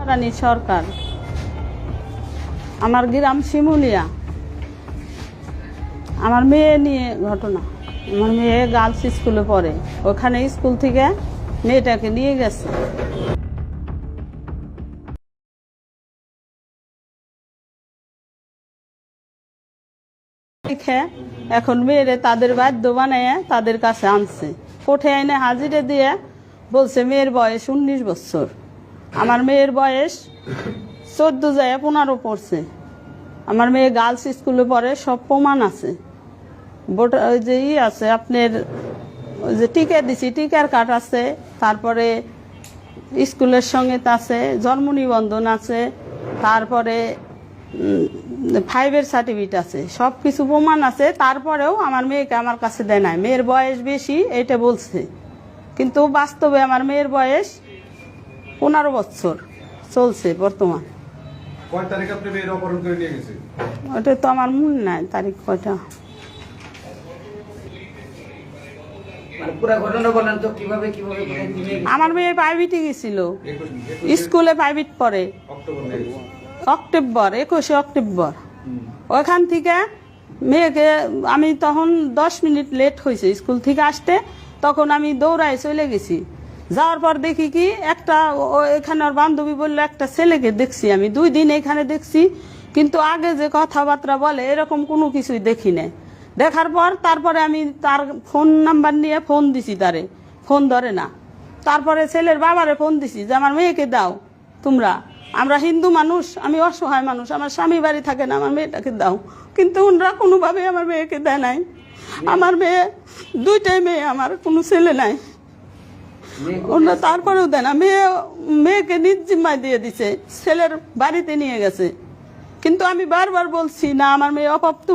রানী সরকার, আমার গ্রাম শিমুলিয়া। আমার মেয়ে নিয়ে ঘটনা। আমার মেয়ে গার্লস স্কুলে পড়ে, ওখানে স্কুল থেকে মেয়েটাকে নিয়ে গেছে। এখন মেয়েরে তাদের বাধ্য বানিয়ে তাদের কাছে আনছে, কোঠে এনে হাজিরে দিয়ে বলছে মেয়ের বয়স 19 বছর। আমার মেয়ের বয়স 14 যায় 15 পড়ছে। আমার মেয়ে গার্লস স্কুলে পড়ে, সব প্রমাণ আছে। ওই যে আছে আপনার, ওই যে টিকা দিছি, টিকার কার্ড আছে, তারপরে স্কুলের সঙ্গে আছে, জন্ম নিবন্ধন আছে, তারপরে 5-এর সার্টিফিকেট আছে, সব কিছু প্রমাণ আছে। তারপরেও আমার মেয়েকে আমার কাছে দেয় নাই। মেয়ের বয়স বেশি এটা বলছে, কিন্তু বাস্তবে আমার মেয়ের বয়স 15 বছর চলছে বর্তমান। কয় তারিখ আপনি মেয়ের অপহরণ করে নিয়ে গেছে? ওটা তো আমার মনে নাই তারিখ কয়টা। আমার মেয়ে প্রাইভেটে গেছিল, স্কুলে প্রাইভেট পড়ে। অক্টোবর 21 অক্টোবর ওখান থেকে মেয়েকে আমি তখন 10 মিনিট লেট হয়েছে স্কুল থেকে আসতে, তখন আমি দৌড়ায় চলে গেছি। যাওয়ার পর দেখি কি একটা এখানে ওর বান্ধবী বললো একটা ছেলেকে দেখছি, আমি 2 দিন এখানে দেখছি, কিন্তু আগে যে কথাবার্তা বলে এরকম কোনো কিছুই দেখি নাই। দেখার পর তারপরে আমি তার ফোন নাম্বার নিয়ে ফোন দিছি, তারে ফোন ধরে না। তারপরে ছেলের বাবারে ফোন দিছি যে আমার মেয়েকে দাও তোমরা, আমরা হিন্দু মানুষ, আমি অসহায় মানুষ, আমার স্বামী বাড়ি থাকে না, আমার মেয়েটাকে দাও। কিন্তু ওনারা কোনোভাবে আমার মেয়েকে দেয় নাই। আমার মেয়ে 2টাই মেয়ে, আমার কোনো ছেলে নাই। ওনারা তারপরেও দেয় না। মেয়েকে নিজ জিম্মায় দিয়ে দিছে, ছেলের বাড়িতে নিয়ে গেছে। কিন্তু আমি বারবার বলছি না, আমার মেয়ে অপ্রাপ্ত।